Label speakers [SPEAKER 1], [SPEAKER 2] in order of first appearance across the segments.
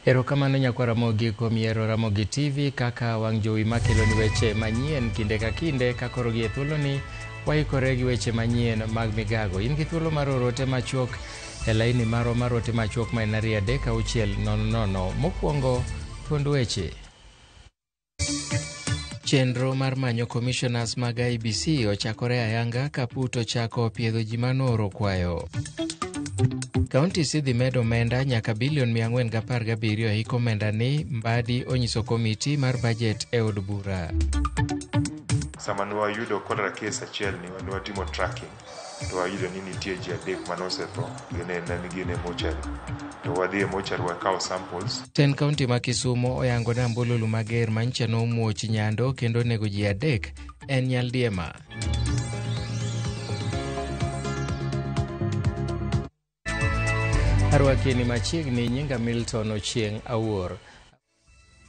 [SPEAKER 1] Erokamano nyakwara Ramogi kuom yiero Ramogi TV kaka wang' jowi makelo ni weche manyien kinde ka kinde ka koro gi thuolo ni waikore gi weche manyien mag migago. In gi thuolo mar orote machuok e laini maro mar ote machuok ma en 3-600. Mokwongo thuond weche. Chenro mar manyo commissioners mag IEBC ochakore ayanga ka PUT ochako piedho ji manoro kwayo. Kaunti sidhi medo omenda nyaka bilion 417 hiko omenda ni Mbadi onyiso komiti mar budget e od bura.
[SPEAKER 2] Sama nwayudo kodra kes achiel ni nwatimo tracking to wayudo ni nitie ji adek manosetho gine mochari to wadhi e mochari wakawo samples.
[SPEAKER 1] Ten kaunti ma Kisumo oyango ni ambululu mager manyicha nomuoch Nyando kendo nego ji adek en nyaldiema. Arwakeni machiegni nyinga Milton Ochieng' Awuor.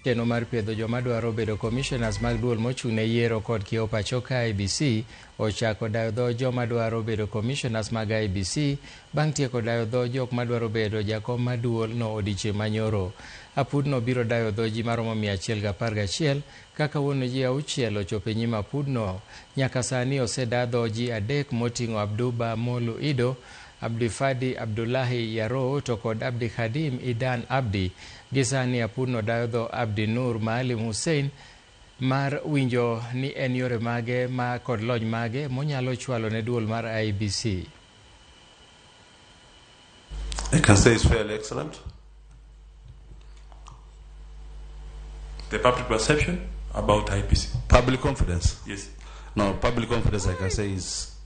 [SPEAKER 1] Chenro mar piedho joma dwaro bedo commissioners mag duol mochung'ne yiero kod kiewo pacho ka IEBC ochako dayo dho joma dwaro bedo commissioners mag IEBC bang' tieko dayo dho jok madwaro bedo jakom maduol no odiochieng' manyoro. Apudno biro dayo dho ji maromo 111 kaka wuono ji 6 ochopo e nyim apudno. Nyaka sani oseda dho ji 3 moting'o Abduba Molu Ido, Abdifadi Abdullahi Yaro to kod Abdi Khadim Idan Abdi. Gisani apudno dayo dho Abdi Nur Maalim Hussein mar winjo ni en yore mage ma kod lony mage monyalo chwalo ne duol mar IEBC.
[SPEAKER 3] I can say it's fairly excellent.
[SPEAKER 4] The public perception about IEBC.
[SPEAKER 3] Public confidence?
[SPEAKER 4] Yes.
[SPEAKER 3] No, public confidence I can say is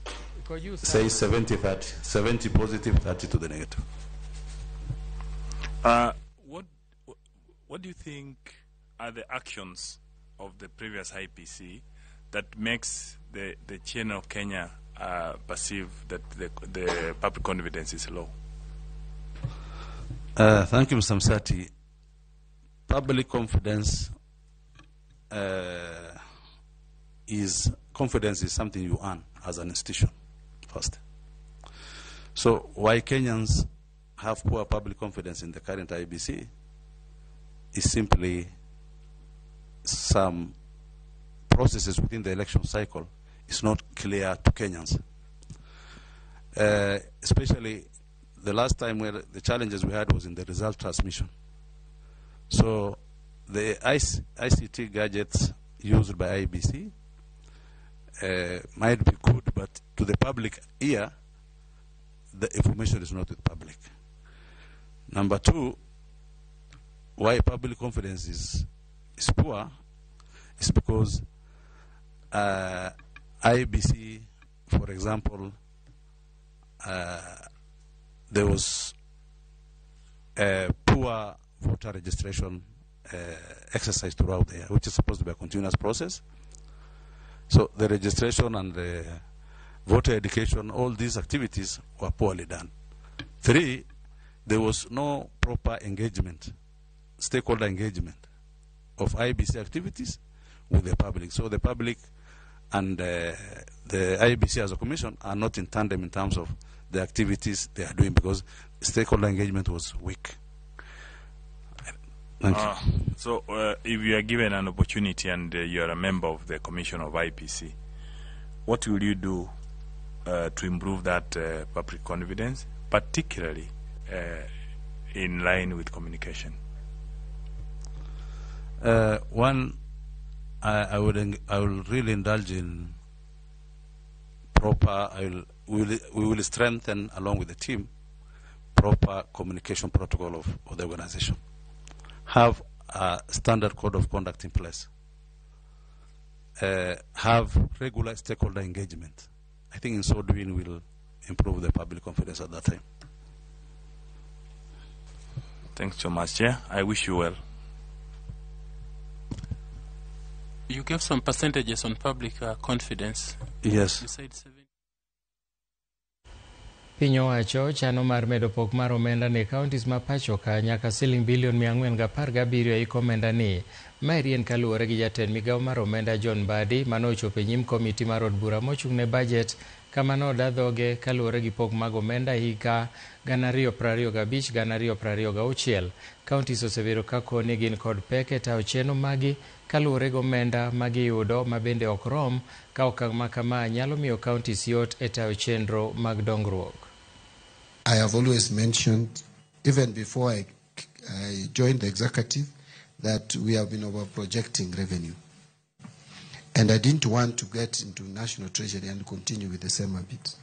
[SPEAKER 3] 70-30. 70 positive, 30 to the negative.
[SPEAKER 4] What do you think are the actions of the previous IEBC that makes the chairman of Kenya perceive that the public confidence is low?
[SPEAKER 3] Thank you, Mr. Msati. Public confidence is something you earn as an institution first. So why Kenyans have poor public confidence in the current IEBC is simply some processes within the election cycle is not clear to Kenyans. Especially the last time where the challenges we had was in the result transmission. So the ICT gadgets used by IEBC might be good, but to the public ear, the information is not with the public. Number two, why public confidence is poor is because IEBC, for example, there was a poor voter registration exercise throughout the year, which is supposed to be a continuous process. So the registration and the voter education, all these activities were poorly done. 3, there was no proper engagement, stakeholder engagement of IEBC activities with the public. So the public and the IEBC as a commission are not in tandem in terms of the activities they are doing because stakeholder engagement was weak. Thank you.
[SPEAKER 4] So if you are given an opportunity and you are a member of the commission of IEBC, what will you do to improve that public confidence, particularly in line with communication?
[SPEAKER 3] One, I will really indulge in proper. We will strengthen along with the team proper communication protocol of the organization. Have a standard code of conduct in place. Have regular stakeholder engagement. I think in so doing will improve the public confidence at that time.
[SPEAKER 4] Thanks so much, Chair. I wish you well.
[SPEAKER 5] You gave some percentages on public confidence.
[SPEAKER 3] Yes.
[SPEAKER 5] You said 7.
[SPEAKER 1] Piny owacho chano mar medo pok mar omenda ne counties ma pacho ka nyaka siling bilion 417 hiko omenda ni. Maeri en kaluwore gi jatend migawo mar omenda John Mbadi mano ochopo e nyim komiti mar od bura mochung'ne budget Kamano dadhoge kaluwore gi pok mag omenda hika 2025-2026. Counties osebedo ka koni gin kod pek e tayo chenro magi kaluwore gi omenda magiyudo mabende ok rom, ka okang' ma kama nyalo miyo counties yot e tayo chenro mag dongruok.
[SPEAKER 6] I have always mentioned, even before I joined the executive, that we have been over-projecting revenue. And I didn't want to get into National Treasury and continue with the same habit.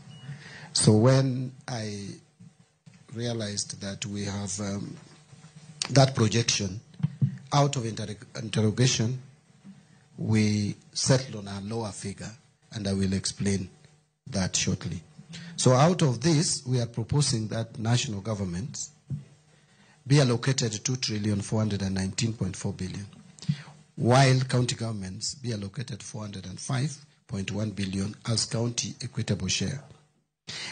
[SPEAKER 6] So when I realized that we have that projection out of interrogation, we settled on a lower figure, and I will explain that shortly. So out of this, we are proposing that national governments be allocated 2,419.4 billion, while county governments be allocated 405.1 billion as county equitable share.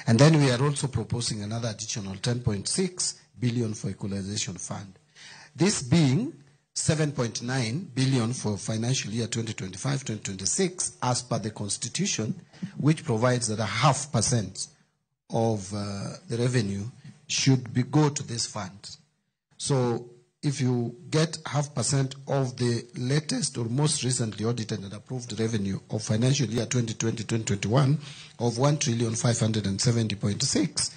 [SPEAKER 6] And then we are also proposing another additional 10.6 billion for equalization fund. This being 7.9 billion for financial year 2025-2026 as per the Constitution, which provides that 0.5% of the revenue should go to this fund. So if you get 0.5% of the latest or most recently audited and approved revenue of financial year 2020-2021 of 1,570.6,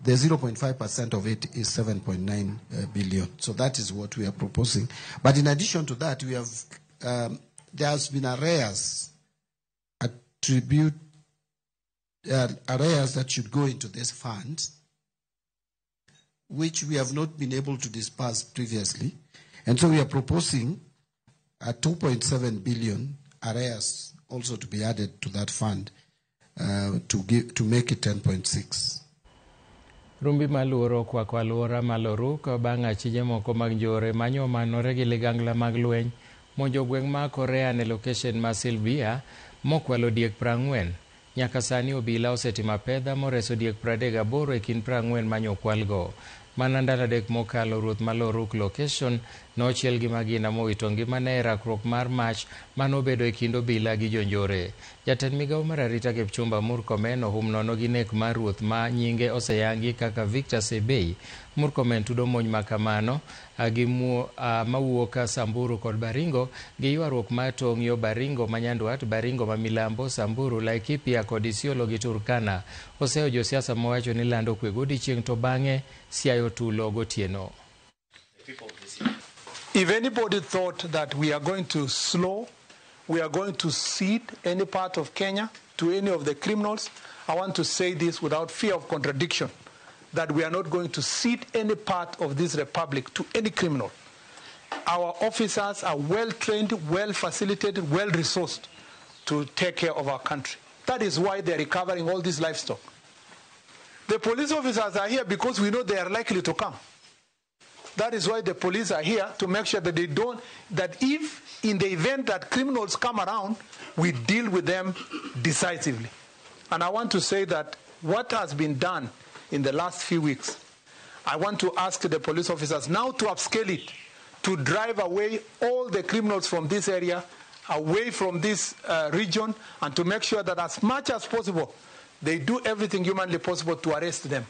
[SPEAKER 6] the 0.5% of it is 7.9 billion. So that is what we are proposing. But in addition to that, we have there has been arrears that should go into this fund, which we have not been able to disperse previously. And so we are proposing a 2.7 billion arrears also to be added to that fund to make it 10.6.
[SPEAKER 1] Rumbi maluoro kwako aluora maloruk bang' achije moko mag njore manyo manore gi ligangla mag lweny monjo gweng' ma Korea ne location ma Silvia mokwalo diek 40. Nyaka sani obila osetimo pedha moreso diek 38 e kind 40 manyo kwalgo. Mana ndalo adek mokalo ruoth maloruk location nochiel gi magina mowito ngimane e rakruok mar mach manobedo e kind obila gi jonjore. Jatend migawo mar arita Kipchumba Murkomen ohum nono gi nek mar ruoth ma nyinge oseyangi kaka Victor Sebei. Murkomen tudo monj makamano gi mawuok Samburu kod Baringo gi ywaruok mar tong' yo Baringo manyandwat, Baringo ma milambo, Samburu, Laikipia kod Isiolo gi Turkana. Oseo josiasa mowacho ni lando kwe godiechieng' to bang'e siayo tulo gotieno.
[SPEAKER 7] If anybody thought that we are going to slow, we are going to cede any part of Kenya to any of the criminals, I want to say this without fear of contradiction, that we are not going to cede any part of this republic to any criminal. Our officers are well-trained, well-facilitated, well-resourced to take care of our country. That is why they are recovering all this livestock. The police officers are here because we know they are likely to come. That is why the police are here, to make sure that that if in the event that criminals come around, we deal with them decisively. And I want to say that what has been done in the last few weeks, I want to ask the police officers now to upscale it, to drive away all the criminals from this area, away from this region, and to make sure that as much as possible, they do everything humanly possible to arrest them.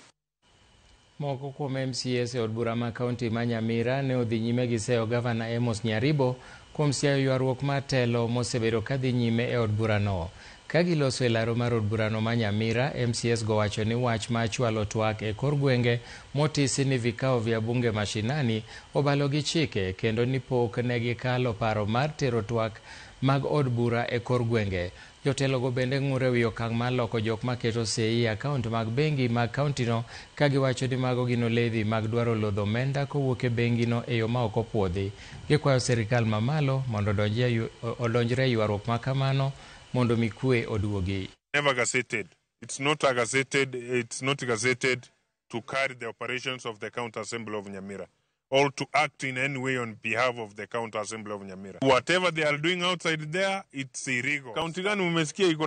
[SPEAKER 1] Moko kuom MCS e od bura ma kaunti ma Nyamira ne odhi nyime gi seyo gavana Amos Nyaribo kuom siayo ywaruok mar telo mosebedo ka dhi nyime e od burano. Ka giloso e laro mar od burano ma Nyamira, MCS go wacho ni wach ma chwalo twak e kor gwenge motisi ni vikao vya bunge mashinani obalo gi chike, kendo ni pok ne gikalo paro mar tero twak mag od bura e kor gwenge. Jotelo go bende ng'ure wi okang' mar loko jok maketo sei akaunt mag bengi mag kauntino ka giwacho ni mago gin oledhi mag dwaro lodho omenda kowuok e bengino e yo ma ok opuodhi. Gikwayo sirikal mamalo mondo odonjre e ywaruok ma kamano mondo mi kwe oduogi.
[SPEAKER 8] Never gazetted. It's not gazetted to carry the operations of the County Assembly of Nyamira, or to act in any way on behalf of the County Assembly of Nyamira. Whatever they are doing outside there, it's illegal. County gani umesikia iko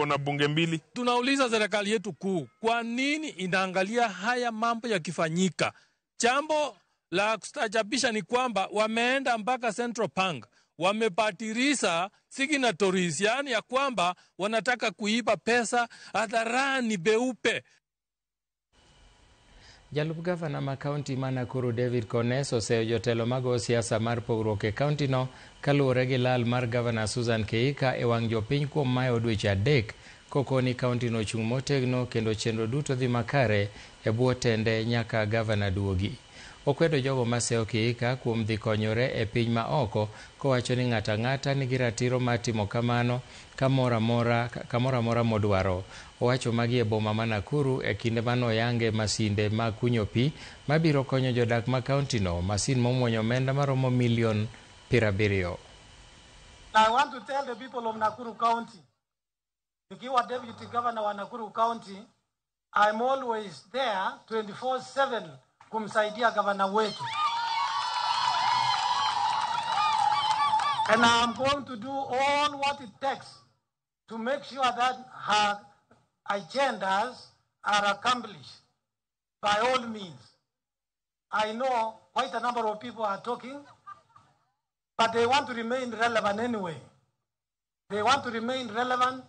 [SPEAKER 8] na bunge mbili?
[SPEAKER 9] Tunauliza serikali yetu kuu, kwa nini inaangalia haya mambo yakifanyika? Jambo la kustajabisha ni kwamba wameenda mpaka Central Bank, wamepatirisha signatories, yani ya kwamba wanataka kuiba pesa hadharani beupe.
[SPEAKER 1] Jalup gavana ma kaunti ma Nakuru David Kones oseyo jotelo mag siasa mar pogruok e kaunti no kaluwore gi lal mar gavana Susan Kihika e wang' jopiny kuom mayo dweche 3 kokoni kaunti no chung' motegno kendo chenro duto dhi makare e bwo tende nyaka gavana duogi. Okwedo jogo maseyo Kihika kuom dhi konyore e piny ma oko kowacho ni ng'ata ng'ata nigi ratiro mar timo kamano kamora mora modwaro. Owacho magi e boma ma Nakuru e kinde mano yange masinde mag kunyo pi mabiro konyo jodak ma kaunti no, masin momwonyo omenda maromo milion 70.
[SPEAKER 10] I want to tell the people of Nakuru County, nikiwa deputy governor wa Nakuru County, I'm always there 24/7 kumsaidia gavana wetu. And I'm going to do all what it takes to make sure that her agendas are accomplished by all means. I know quite a number of people are talking, but they want to remain relevant anyway. They want to remain relevant.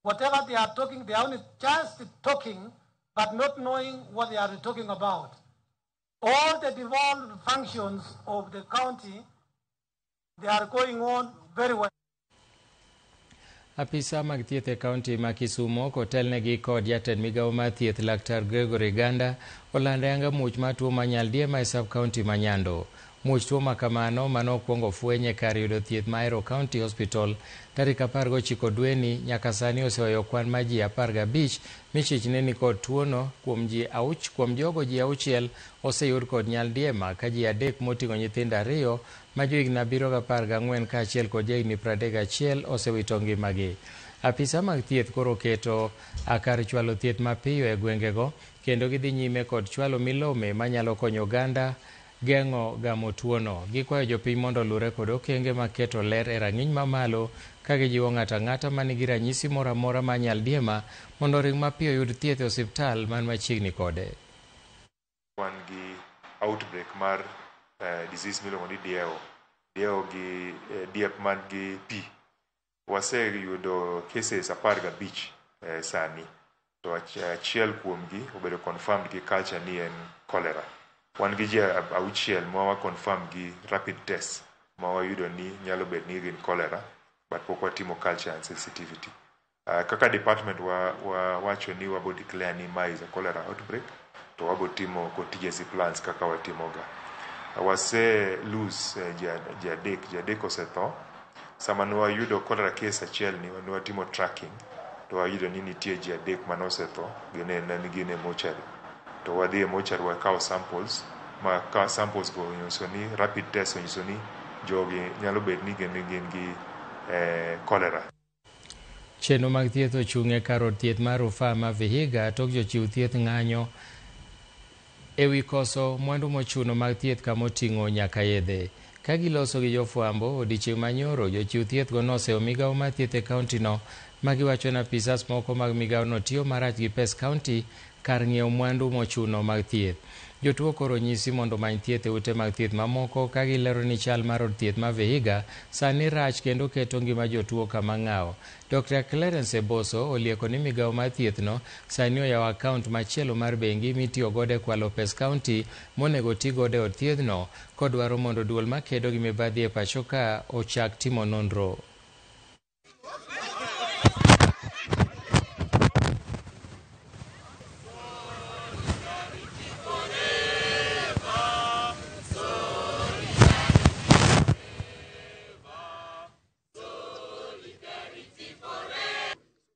[SPEAKER 10] Whatever they are talking, they are only just talking, but not knowing what they are talking about. All the devolved functions of the county, they are going on very well.
[SPEAKER 1] Apisa mag thieth e kaunti ma Kisumo kotelnegi kod jatend migawo mar thieth Laktar Gregory Ganda olando ayanga muoch mar tuo mar nyaldiema e sub kaunti ma Nyando. Muoch tuo ma kamano manokwongo fwenye kar yudo thieth ma Ahero County Hospital tarik 19 dweni nyaka sani oseweyo kwan ma ji 15 michichne ni kod tuono kuom jogo ji 6 oseyud kod nyaldiema ka ji 3 moting'o nyithindo 2 ma johigni 14 kaachiel kod johigni 31 osewito ngimagi. Apisa mag thieth koro keto kar chwalo thieth mapiyo e gwengego kendo gidhi nyime kod chwalo milome manyalo konyo oganda geng'o gamo tuono. Gikwayo jopiny mondo lure kod okenge maketo ler e rang'iny mamalo ka gijiwo ng'ata ng'ata manigi ranyisi moro amora mar nyaldiema mondo ring mapiyo yud thieth e osiptal man machiegni kode.
[SPEAKER 2] Wan gi outbreak mar disease miluongo ni dieo gi diep man gi pi. Waseyudo cases 15 sani, to achiel kuomgi obedo confirmed gi culture ni en cholera. Wan gi ji 6 ma wa confirm gi rapid test ma wayudo ni nyalo bedo ni gin cholera, but pok watimo culture and sensitivity. Kaka department wacho ni wabo declare ni ma is a cholera outbreak, to wabo timo contingency plans kaka watimoga. Wase lose ji adek osetho. Sama wayudo cholera case achiel ni watimo tracking, to wayudo ni nitie ji 3 manosetho gin e mortuary. To wadhi e mortuary wakawo samples, ma ka samples go onyiso ni rapid test onyiso ni jogi nyalo bedo ni gin gi cholera.
[SPEAKER 1] Chenro mag thieth ochung'e kar od thieth mar Rufaa ma Vihiga tok jochiw thieth ng'anyo e wi koso mwandu mochuno mag thieth kamoting'o nyaka yedhe. Ka giloso gi jofwambo odiechieng' manyoro, jochiw thieth go noseyo migawo mar thieth e kaunti no ma giwacho ni apisas moko mag migawo no tiyo marach gi pes kaunti kar ng'iewo mwandu mochuno mag thieth. Jotuo koro nyisi mondo many thieth e ute mag thieth mamoko ka gilero ni chal mar od thieth ma Vihiga sani rach kendo keto ngima jotuo kama ng'awo. Dr. Clarence Eboso olieko ni migawo mar thieth no sani oyawo akaont machielo mar bengi mitiyo godo e kwalo pes kaunti monego ti godo e od thiethno kodwaro mondo duol makedo gi mibadhi e pacho ka ochak timo nonro.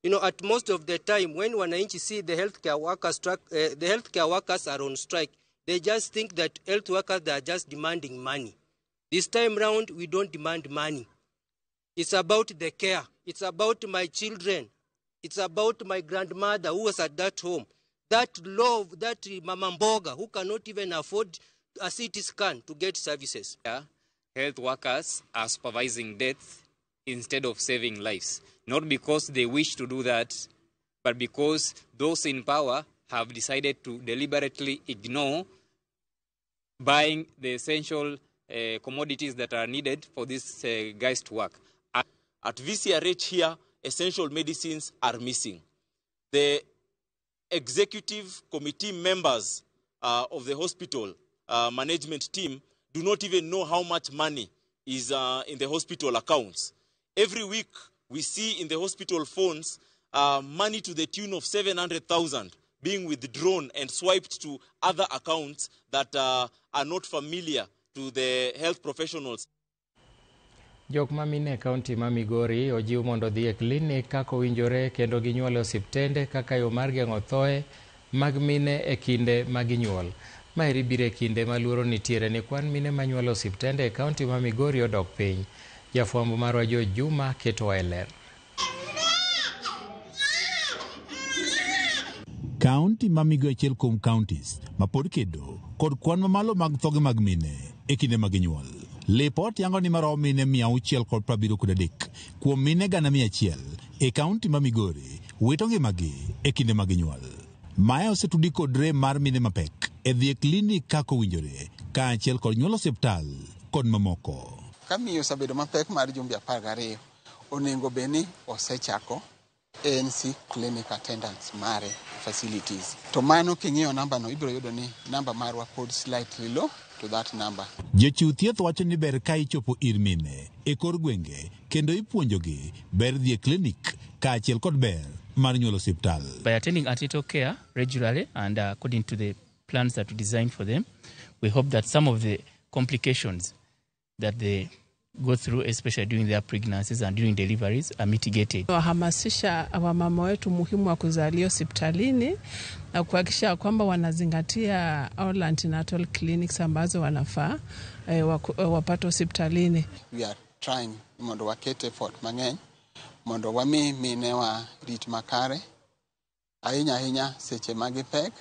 [SPEAKER 11] You know, at most of the time, when wananchi see the healthcare workers are on strike, they just think that health workers are just demanding money. This time round, we don't demand money. It's about the care. It's about my children. It's about my grandmother who was at that home. That love, that mama mboga who cannot even afford a CT scan to get services.
[SPEAKER 12] Yeah. Health workers are supervising death instead of saving lives. Not because they wish to do that, but because those in power have decided to deliberately ignore buying the essential commodities that are needed for these guys to work.
[SPEAKER 13] At VCRH here, essential medicines are missing. The executive committee members of the hospital management team do not even know how much money is in the hospital accounts. Every week we see in the hospital phones money to the tune of 700,000 being withdrawn and swiped to other accounts that are not familiar to the health professionals.
[SPEAKER 1] Jok mamine kaunti ma Migori ojiw mondo dhi e klinik kaka owinjore kendo ginyuol e osiptende kaka yo mar geng'o thoe mag mine e kinde ma ginyuol. Maeri biro e kinde ma luoro nitiere ni kwan mine manyuol e osiptende e kaunti ma Migori odok piny. Jafwambo marwa George Juma keto e ler.
[SPEAKER 14] Kaunti ma Migori achiel kuom counties ma pod kedo kod kwan mamalo mag thoge mag mine e kinde ma ginyuol. Lipot yango ni maromo mine 673 kuom mine 100,000 e kaunti ma Migori wito ngimagi e kinde ma ginyuol. Mae osetudi kod rem mar mine mapek e dhi e klinik kaka owinjore kaachiel kod nyuolo osiptal kod mamoko.
[SPEAKER 15] Ka miyo osebedo mapek mar jumbe 12 onego beni osechako ANC clinic attendance mare facilities. To mano king'iyo namba no ibiro yudo ni namba marwa pod slightly low to that number.
[SPEAKER 14] Jochiw thieth wacho ni ber ka ichopo ir mine e kor gwenge kendo ipuonjogi ber dhi e klinik kaachiel kod ber mar nyuolo osiptal.
[SPEAKER 16] By attending antenatal care regularly and according to the plans that we designed for them, we hope that some of the complications that they go through, especially during their pregnancies and during deliveries, are mitigated.
[SPEAKER 17] Wahamasisha wamama wetu muhimu wa kuzalia hospitalini na kuhakikisha kwamba wanazingatia all antenatal clinics ambazo wanafaa wapate hospitalini.
[SPEAKER 15] We are trying mondo wakete effort mang'eny mondo wami mine wa rit makare ahinya seche magipek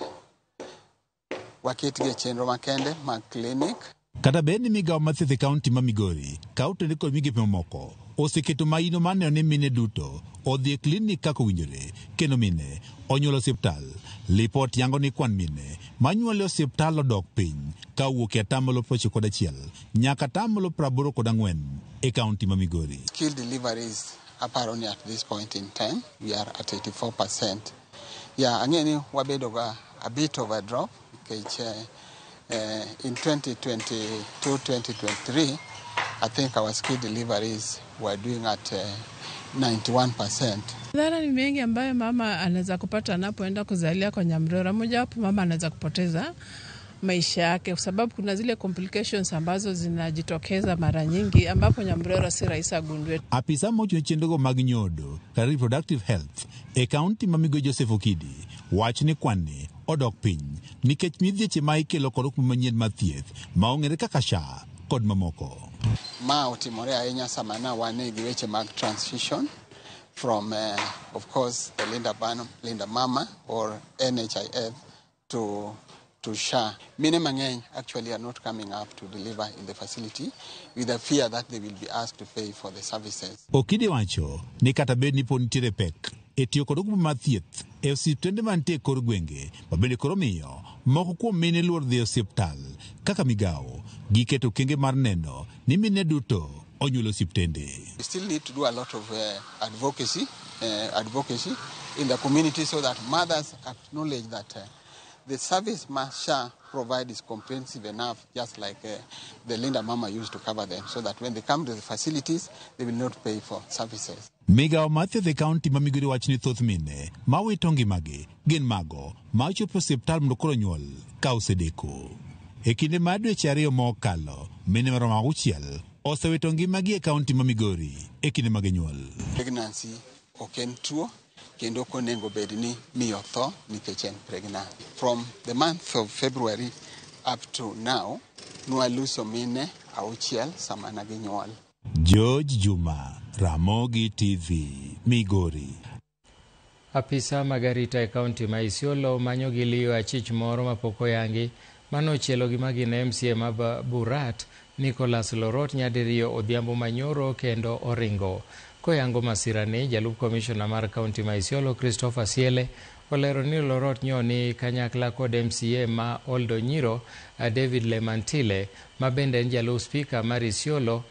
[SPEAKER 15] waketgi chenro makende mag clinic.
[SPEAKER 14] Kata beni migawo mathieth e kaunti ma Migori kautende kod migepe mamoko oseketo maino maneno ni mine duto odhi e klinik kaka owinjore kendo mine onyuolo osiptal. Lipot yango ni kwan mine manyuolo osiptal odok piny kawuok e 91% nyaka 84% e kaunti ma Migori.
[SPEAKER 15] Skill deliveries apparently at this point in time we are at 84%. Yeah, angeni wabedo a bit of a drop because in 2022-2023, I think our skill deliveries were doing at 91%.
[SPEAKER 17] Madhara ni mengi ambayo mama anaweza kupata anapoenda kuzalia kwa Nyamrera. Mojawapo mama anaweza kupoteza maisha yake kwa sababu kuna zile complications ambazo zinajitokeza mara nyingi ambapo Nyamrera si rahisi agundwe.
[SPEAKER 14] Apisa mochung' chenrogo mag nyodo kar reproductive health e kaunti ma Migori Joseph Okidi wach ni kwanni odok piny nikech midhieche ma ikelo kod okma manyien mar thieth ma ong'ere kaka SHA kod mamoko.
[SPEAKER 15] Ma otimore ahinya sama na wane gi weche mag transition from of course the Linda Mama or NHIF to SHA. Many mang'eny actually are not coming up to deliver in the facility with the fear that they will be asked to pay for the services.
[SPEAKER 14] Okidi wacho ni kata bed ni pon nitiere pek e tiyo kod okma mar thieth e osiptende mantie e kor gwenge mabende koro miyo moko kuom mine luor dhi e osiptal kaka migawo giketo okenge mar neno ni mine duto onyuolo osiptende.
[SPEAKER 15] We still need to do a lot of advocacy in the community so that mothers acknowledge that the service SHA provide is comprehensive enough, just like the Linda Mama used to cover them, so that when they come to the facilities, they will not pay for services.
[SPEAKER 14] Migawo mathieth e kaunti ma Migori wach ni thoth mine ma wito ngimagi gin mago ma ochopo osiptal mondo koro nyuol ka osedeko. E kinde mar dweche 2 mokalo, mine maromo 6 osewito ngimagi e kaunti ma Migori e kinde mag nyuol.
[SPEAKER 15] Pregnancy ok en tuo kendo konego bed ni miyo tho nikech en pregnant. From the month of February up to now, nwaluso mine 6 sama na ginyuol.
[SPEAKER 14] George Juma, Ramogi TV, Migori.
[SPEAKER 1] Apisa magarita e kaunti ma Isiolo manyo gi liyo achich moro mapok oyangi manochielo gi magina MCA ma Burat Nicholas Lorot nyadiriyo odhiambo manyoro kendo oringo. Koyango masirani, jalup komishona mar kaunti ma Isiolo Christopher Siele olero ni Lorot nyoni kanyakla kod MCA ma Oldonyiro David Lemantile ma bende en jalup spika mar Isiolo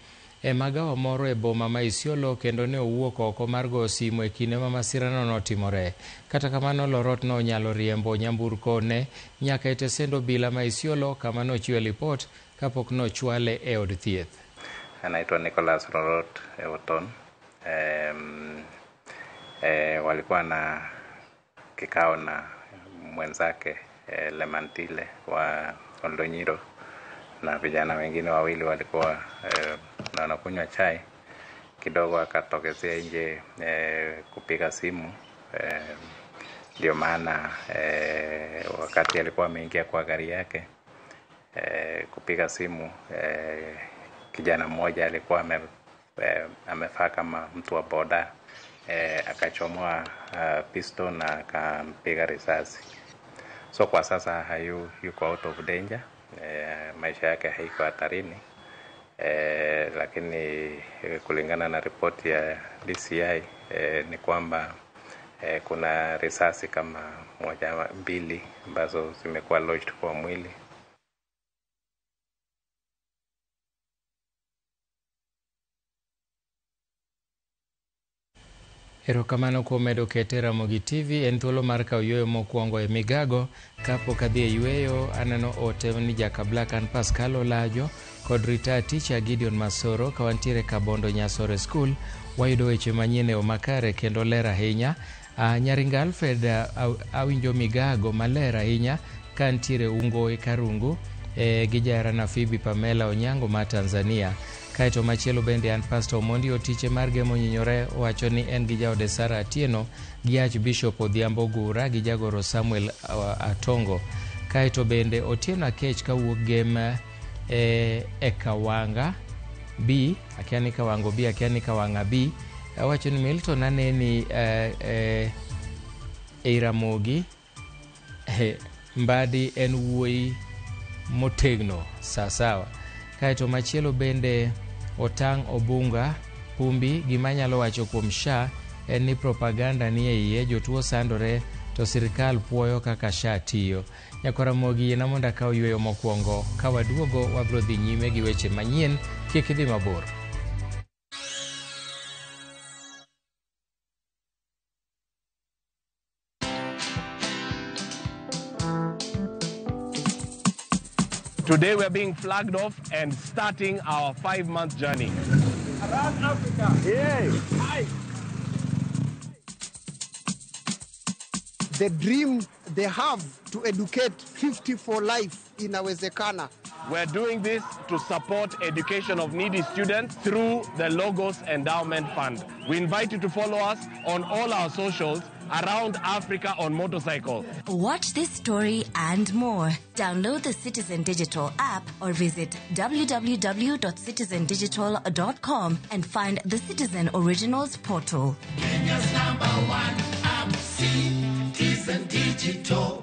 [SPEAKER 1] e magawa moro e boma ma Isiolo kendo ne owuok oko mar go simu e kinde ma masirano notimore. Kata kamano Lorot no nyalo riembo nyamburko ne nyaka e tesendo bila ma Isiolo kama nochiwe ripot kapok nochwale e od thieth.
[SPEAKER 18] Anaitwa Nicholas Lorot Ewoton. Walikuwa na kikao na mwenzake Lemantile wa Oldonyiro na vijana wengine wawili walikuwa wanakunywa chai kidogo, akatokezea nje kupiga simu. Ndio maana wakati alikuwa ameingia kwa gari yake kupiga simu, kijana mmoja alikuwa amefaa kama mtu wa boda, akachomoa pistol na akampiga risasi. So kwa sasa yuko out of danger, maisha yake haiko hatarini, lakini kulingana na ripoti ya DCI ni kwamba kuna risasi kama 1-2 ambazo zimekuwa lodged kwa mwili.
[SPEAKER 1] Erokamano kuom medo kete Ramogi TV. En thuolo mar kawo yweyo mokwongo e migago. Kapok adhi e yweyo, aneno ote ni jaka Black and Pascal Olajo kod retired teacher Gideon Masoro ka wantiere Kabondo Nyasore School. Wayudo weche manyien e makare kendo ler ahinya. Nyaringa Alfred awinjo migago maler ahinya ka ntiere Ungo e Karungu gi jarana Phoebe Pamela Onyango ma Tanzania. Kaito machielo bende an Pastor Mondi Otiche mar Gemo Nyinyore wacho ni en gi jaode Sara Atieno gi Archbishop Odhiambo Gura gi jagoro Samuel Atongo. Kaito bende Otieno Akech kawuok Gem e Kawanga B, akiani Kawango B, akiani Kawanga B. Wacho ni Milton aneni Ramogi Mbadi en wuoi motegno sasawa. Kaito machielo bende Otang Obunga Pumbi gima nyalo wacho kuom SHA en ni propaganda ni e iye, jotuo sandore to sirikal puoyo kaka SHA tiyo. Nyakora Mogi na monda kawo yweyo mokwongo, ka waduogo wabro dhi nyime gi weche manyien. Kik idhi mabor.
[SPEAKER 19] Today we're being flagged off and starting our 5-month journey.
[SPEAKER 10] Around Africa.
[SPEAKER 19] Yay!
[SPEAKER 10] Hi.
[SPEAKER 20] The dream they have to educate 50 for life inawezekana.
[SPEAKER 19] We're doing this to support education of needy students through the Logos Endowment Fund. We invite you to follow us on all our socials around Africa on motorcycle.
[SPEAKER 21] Watch this story and more. Download the Citizen Digital app or visit www.citizendigital.com and find the Citizen Originals portal.
[SPEAKER 22] Kenya's #1 app, Citizen Digital.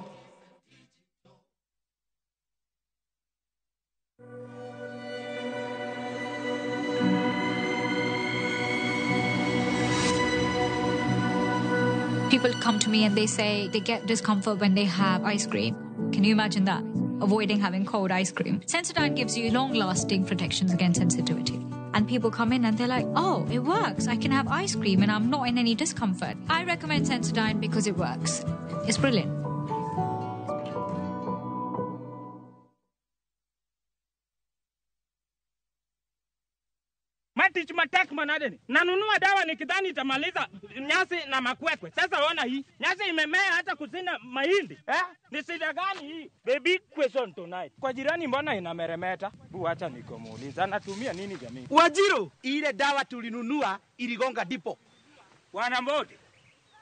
[SPEAKER 23] People come to me and they say they get discomfort when they have ice cream. Can you imagine that? Avoiding having cold ice cream. Sensodyne gives you long-lasting protections against sensitivity. And people come in and they're like, oh, it works. I can have ice cream and I'm not in any discomfort. I recommend Sensodyne because it works. It's brilliant.
[SPEAKER 24] Matich matek manadeni. Nanunua dawa nikidhani itamaliza nyasi na makwekwe. Sasa ona hii. Nyasi imemea hata kusina mahindi. Ni shida gani hii? The big question tonight. Kwa jirani mbona inameremeta? Acha nikomuuliza. Anatumia nini jamii?
[SPEAKER 25] Wajiro, ile dawa tulinunua iligonga dipo.
[SPEAKER 24] Bwana Mbodi.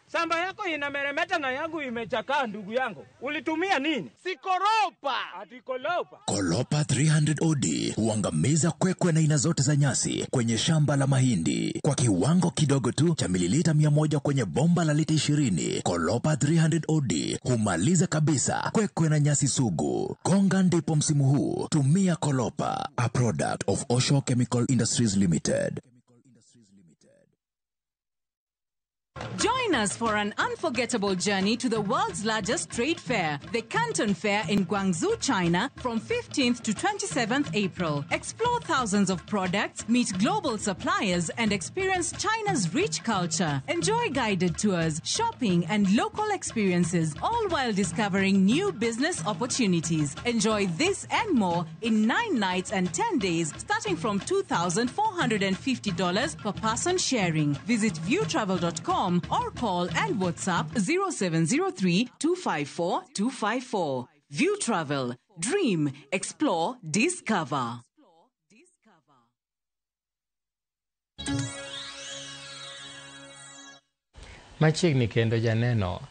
[SPEAKER 24] Samba yako inameremeta na yangu imechakaa ndugu yangu. Ulitumia nini?
[SPEAKER 25] Sikoropa.
[SPEAKER 24] Ati kolopa.
[SPEAKER 26] Kolopa 300 OD huangamiza kwekwe na aina zote za nyasi kwenye shamba la mahindi kwa kiwango kidogo tu cha mililita 100 kwenye bomba la lita 20. Kolopa 300 OD humaliza kabisa kwekwe na nyasi sugu. Konga ndipo msimu huu. Tumia Kolopa, a product of Osho Chemical Industries Limited.
[SPEAKER 3] Join us for an unforgettable journey to the world's largest trade fair, the Canton Fair in Guangzhou, China, from 15th to 27th April. Explore thousands of products, meet global suppliers, and experience China's rich culture. Enjoy guided tours, shopping, and local experiences, all while discovering new business opportunities. Enjoy this and more in 9 nights and 10 days, starting from $2,450 per person sharing. Visit viewtravel.com or call and WhatsApp 0703-254-254. View Travel. Dream. Explore. Discover.
[SPEAKER 1] Machiegni kendo janeno.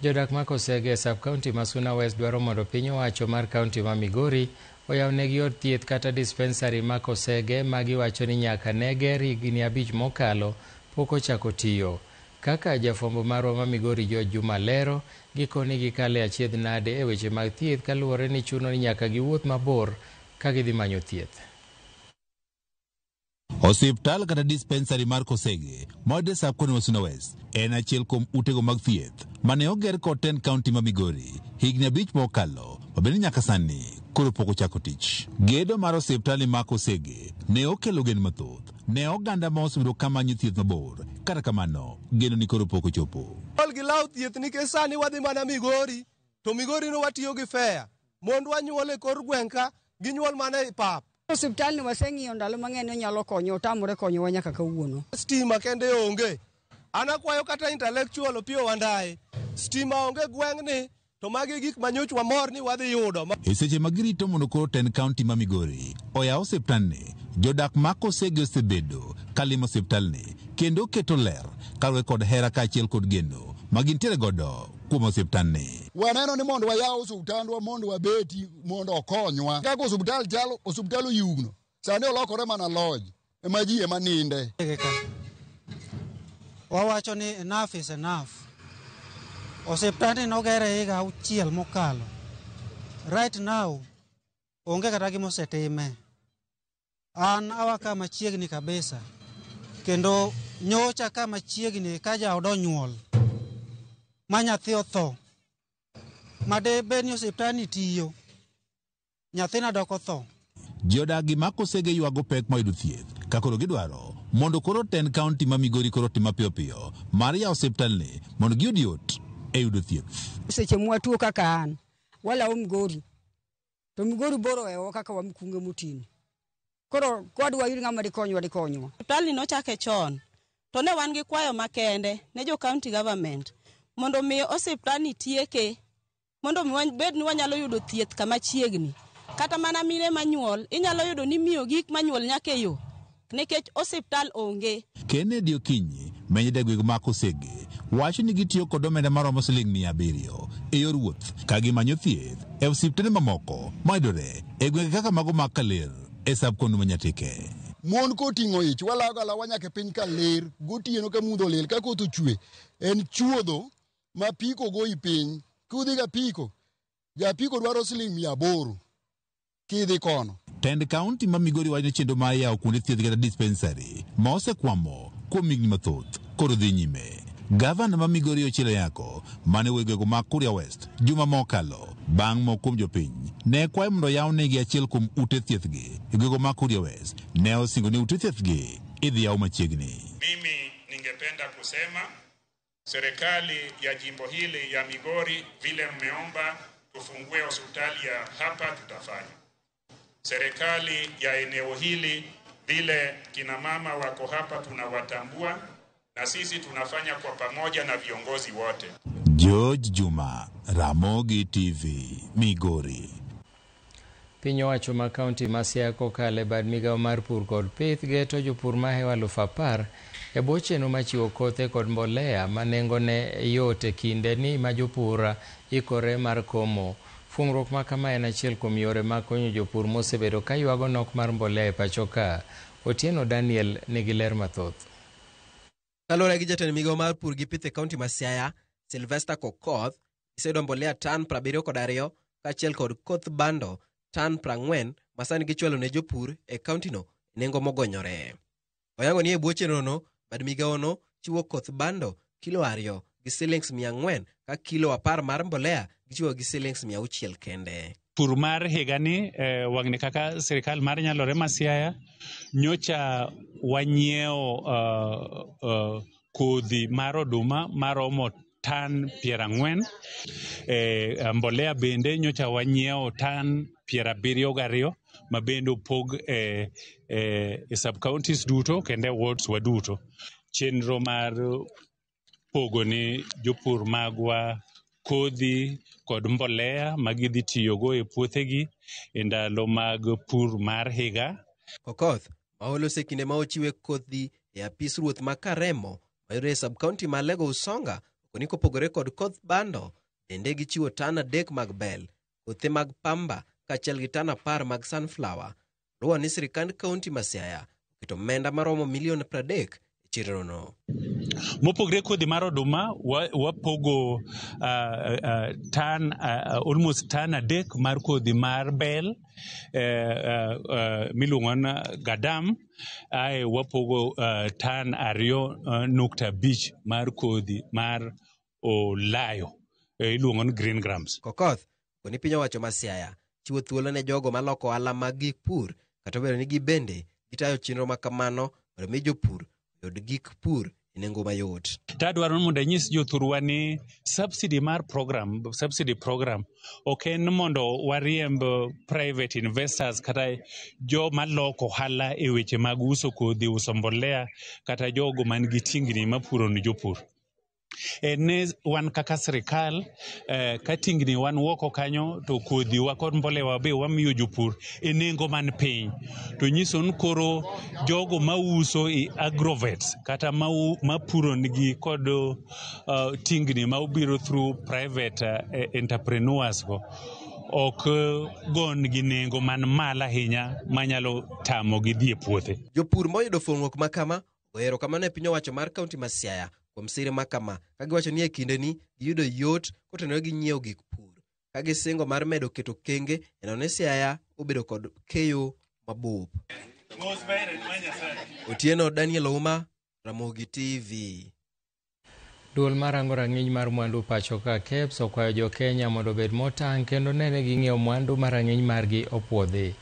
[SPEAKER 1] Jodak ma Kosege sub-county ma Suna West dwaro mondo piny owacho mar kaunti ma Migori oyawnegi od thieth kata dispensary ma Kosege ma giwacho ni nyaka ne ger higni 5 mokalo pok ochako tiyo. Kaka jafwambo marwa ma Migori George Juma lero, gikoni gikale achiedh nade e weche mag thieth kaluwore ni chuno ni nyaka giwuoth mabor ka gidhi manyo thieth.
[SPEAKER 14] Osiptal kata dispensary mar Kosege mode sub-county ma Suna West en achiel kuom utego mag thieth mane oger kod 10 county ma Migori higni 5 mokalo mabende nyaka sani koro pok ochako tich. Gedo mar osiptal ma Kosege ne okelo gen mathoth ne oganda ma osudo kamanyo thieth mabor, kata kamano geno ni koro pok ochopo.
[SPEAKER 4] Gi law thieth nikech sani wadhi mana Migori, to Migori no watiyo gi fair. Mondo wanyuol e kor gwenka ginyuol mana e pap.
[SPEAKER 5] Osiptal ni waseng'iyo ndalo mang'eny onyalo konyo, otamore konyo wa nyaka kawuono.
[SPEAKER 4] Stima kende onge. Anakwayo kata intellectual opio wandaye. Stima onge gweng'ni, to magi gik manyochwa mor ni wadhi yudo.
[SPEAKER 14] E seche magirito mondo koro 10 county ma Migori oyaw osiptal ni, jodak ma Kosege osebedo kalimo osiptal ni kendo keto ler kaluwore kod hera kaachiel kod geno magintiere godo kuom osiptal ni.
[SPEAKER 6] Waneno ni mondo wayaw osiptandwa mondo wabeti mondo okonywa. Kaka osiptal chalo, osiptal oyugno. Sani olokore mana lodge ema ji ema ninde.
[SPEAKER 7] Wawacho ni enough is enough. Osiptandni nogere higa 6 mokalo. Right now onge kata gima osetime. An awaka machiegni kabisa. Kendo nyocha ka machiegni ka jaoda onyuol. Ma nyathi otho. Made beni osiptandni tiyo. Nyathina dok otho.
[SPEAKER 14] Jodagi ma Kosege ywago pek moyudo thieth kakoro gidwaro mondo koro 10 county ma Migori koro tima piyo mar yawo osiptal ni mondo giyud yot e yudo thieth.
[SPEAKER 5] Seche mwatuo kaka an wala Migori, to Migori boro ewo kaka wamkunge mutini. Koro kwadwa yuri ng'ama dikonywa.
[SPEAKER 8] Osiptal ni nochake chon, to ne wan gi kwayo makende ne jo county government mondo mi osiptal ni tieke, mondo mi bed ni wanyalo yudo thieth kama chiegni. Kata mana mine manyuol inyalo yudo ni miyo gik manyuol nyake yo nikech osiptal onge.
[SPEAKER 14] Kennedy Okinyi menyede gwego ma Kosege wacho ni gitiyo kod omenda maromo siling 700 e yor wuoth ka gimanyo thieth e osiptende mamoko mayudore e gwenge kaka mago mag Kaler e sub-county ma Nyatike.
[SPEAKER 6] Mon koting'o ich walagala wanyake piny Kaler gotieno ka mudho lel ka koth ochwe en chuodho ma piko goyi piny. Kudhi ga piko, japiko dwaro siling 800 kidhi kono.
[SPEAKER 14] 10 county ma Migori wacho chenro mar yawo kuonde thieth kata dispensary ma osekwamo kuom higni mathoth koro dhi nyime. Gavana ma Migori Ochielo Yako mane wegego ma Kuria West juma mokalo bang' moko kuom jopiny ne kwayo mondo yawnegi achiel kuom ute thiethgi e gwego ma Kuria West ne osingo ni ute thiethgi idhi yaw machiegni.
[SPEAKER 27] Mimi ningependa kusema serikali ya jimbo hili ya Migori vile mmeomba tufungue hospitali ya hapa tutafanya. Serikali ya eneo hili vile kina mama wako hapa tunawatambua na sisi tunafanya kwa pamoja na viongozi wote.
[SPEAKER 14] George Juma, Ramogi TV, Migori.
[SPEAKER 1] Piny owacho ma kaunti ma Siaya kokale bad migawo mar pur kod pith geto jopur mahewa 10,000 e bwo chenro machiwo kothe kod mbolea ma nengone yot e kinde ni ma jopur ikore mar komo. Fungruok ma kama en achiel kuom yore mag konyo jopur mosebedo ka ywago nok mar mbolea e pacho ka. Otieno Daniel nigi ler mathoth.
[SPEAKER 28] Kalore gi jatend migawo mar pur gi pith e kaunti ma Siaya, Sylvester Kokoth, iseyudo mbolea tan 72 kaachiel kod koth bando tan 40 masani gichwalo ne jopur e kauntino nengo mogonyore. Oyango ni e bwo chenrono bad migawono chiwo koth bando kilo 2 gi shillings 400 ka kilo 10 mar mbolea gichiwo gi shillings 600 kende.
[SPEAKER 2] Pur mar higani wang'ni kaka sirikal mar Nyalore ma Siaya nyocha wanyiewo kodhi mar oduma maromo tan 40. Mbolea bende nyocha wanyiewo tan 72 ma bende opog sub counties duto kende wards wa duto. Chenro mar pogo ni jopur magwa kodhi kod mbolea magidhi tiyogo e puothegi e ndalo mag pur mar higa.
[SPEAKER 28] Okoth maolo sekinde ma ochiwe kodhi e apis ruoth ma Karemo mayudore e sub county ma Lego Usonga okoni kopogore kod koth bando bende gichiwo tan 3 mag bel, kothe mag pamba kaachiel gi tan 10 mag sunflower. Luwo ni sirikand kaunti ma Siaya oketo omenda maromo milion 30 e chenrono.
[SPEAKER 2] Mopogre kodhi mar oduma wapogo almost tan 3 mar kodhi mar bel miluongo ni gadam. Wapogo tan 2.5 mar kodhi mar olayo iluongo ni green grams.
[SPEAKER 28] Kokoth koni piny owacho ma Siaya chiwo thuolo ne jogo maloko ohala mag gik pur kata bedo ni gibende gitayo chenro ma kamano mondo mi jopur yud gik pur e nengo mayot.
[SPEAKER 2] Tadwaro mondo anyis jothurwa ni subsidy program ok en mondo wariemb private investors kata jo maloko ohala e weche mag uso kodhi, uso mbolea kata jogo man gi tingni mapuro ni jopur. Ne wan kaka sirikal ka tingni wan woko kanyo to kodhi wa kod mbolewa be wamiyo jopur e nengo man piny. To nyiso ni koro jogo mauso e agrovet kata mapuro nigi kod tingni ma obiro through private entrepreneurs go ok gon gi nengo man malo ahinya manyalo tamo gi dhi e puothe.
[SPEAKER 28] Jopur moyudo fuong'ruok makama ohero kamano e piny owacho mar kaunti ma Siaya kuom sire makama ka giwacho ni e kinde ni giyudo yot kotenore gi nyiewo gik pur ka gisingo mar medo keto kenge e none Siaya obedo kod keyo mabup. Otieno Daniel Ouma, Ramogi TV.
[SPEAKER 1] Duol marango rang'iny mar mwandu pacho ka KEBS okwayo jo Kenya mondo obed motang' kendo nene ging'iewo mwandu ma rang'iny margi opuodhi.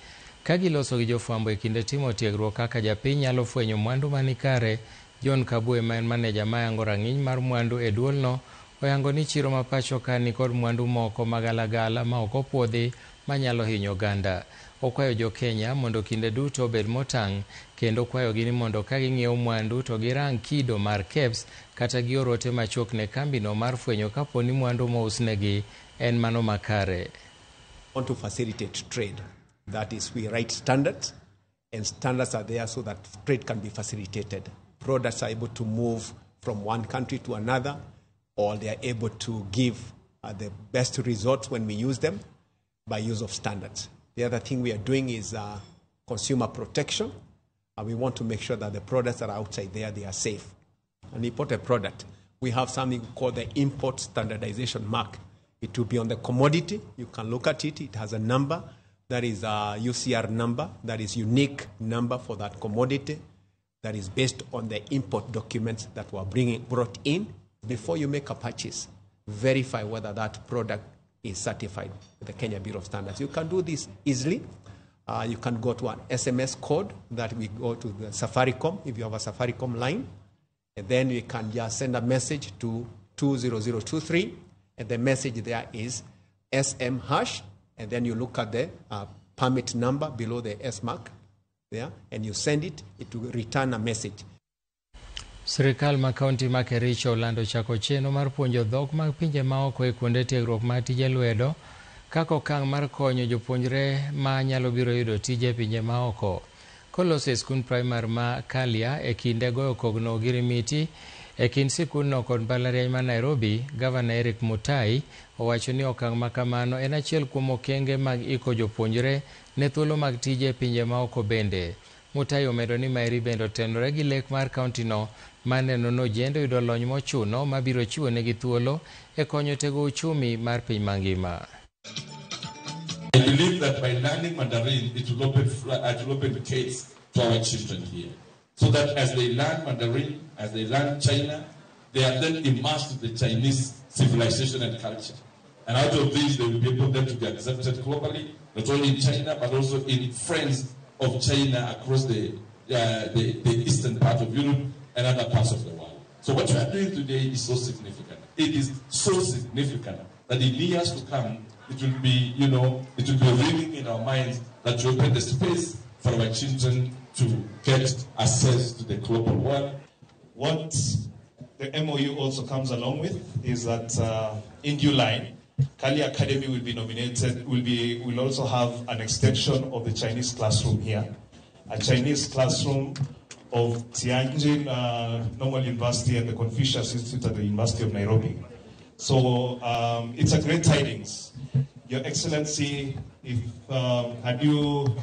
[SPEAKER 1] Ka giloso gi jofwambo e kinde timo tiegruok kaka japiny nyalo fwenyo mwandu manikare, John Kabwe ma en maneja mayango rang'iny mar mwandu e duolno oyango ni chiro ma pacho ka ni kod mwandu moko magalagala ma ok opuodhi manyalo hinyo oganda. Okwayo jo Kenya mondo kinde duto obed motang' kendo kwayogi ni mondo ka ging'iewo mwandu to girang kido mar KEBS kata gior ote machok ne kambino mar fwenyo kapo ni mwandu mousnegi en mano makare.
[SPEAKER 9] Want to facilitate trade. That is, we write standards, and standards are there so that trade can be facilitated. Products are able to move from one country to another, or they are able to give the best results when we use them by use of standards. The other thing we are doing is consumer protection. We want to make sure that the products that are outside there, they are safe. An imported product, we have something called the import standardization mark. It will be on the commodity. You can look at it. It has a number. That is a UCR number. That is unique number for that commodity. That is based on the import documents that were brought in. Before you make a purchase, verify whether that product is certified with the Kenya Bureau of Standards. You can do this easily. You can go to an SMS code that we go to the Safaricom, if you have a Safaricom line. And then you can just send a message to 20023. And the message there is SM hash. And then you look at the permit number below the S mark there, and you send it, it will return a message.
[SPEAKER 1] Sirikal ma kaunti ma Kericho olando chako chenro mar puonjo dhok mag pinje maoko e kuonde tiegruok mar tije lwedo kaka okang' mar konyo jopuonjre ma nyalo biro yudo tije pinje maoko. Kolose skund primar ma Kalia e kinde goyo kogno Girimiti e kind sikundno kod mbalariany ma Nairobi, Gavana Eric Mutai owacho ni okang' ma kamano en achiel kuom okenge mag iko jopuonjre ne thuolo mag tije pinje maoko bende. Mutai omedo ni Mairi bende otenore gi lek mar kauntino maneno no jende yudo lony mochuno mabiro chiwo negi thuolo e konyo tego uchumi mar piny mangima.
[SPEAKER 11] I believe that by learning Mandarin, it will open the gates to our children here. So that as they learn Mandarin, as they learn China, they are then immersed in the Chinese civilization and culture. And out of this, they will be able then to be accepted globally, not only in China, but also in friends of China across the eastern part of Europe and other parts of the world. So what we are doing today is so significant. It is so significant that in years to come, it will be, it will be ringing in our minds that you open the space for our children to get access to the global world.
[SPEAKER 10] What the MOU also comes along with is that in due line, Kali Academy will be nominated, will also have an extension of the Chinese classroom here. A Chinese classroom of Tianjin Normal University and the Confucius Institute at the University of Nairobi. So it's a great tidings. Your Excellency, had you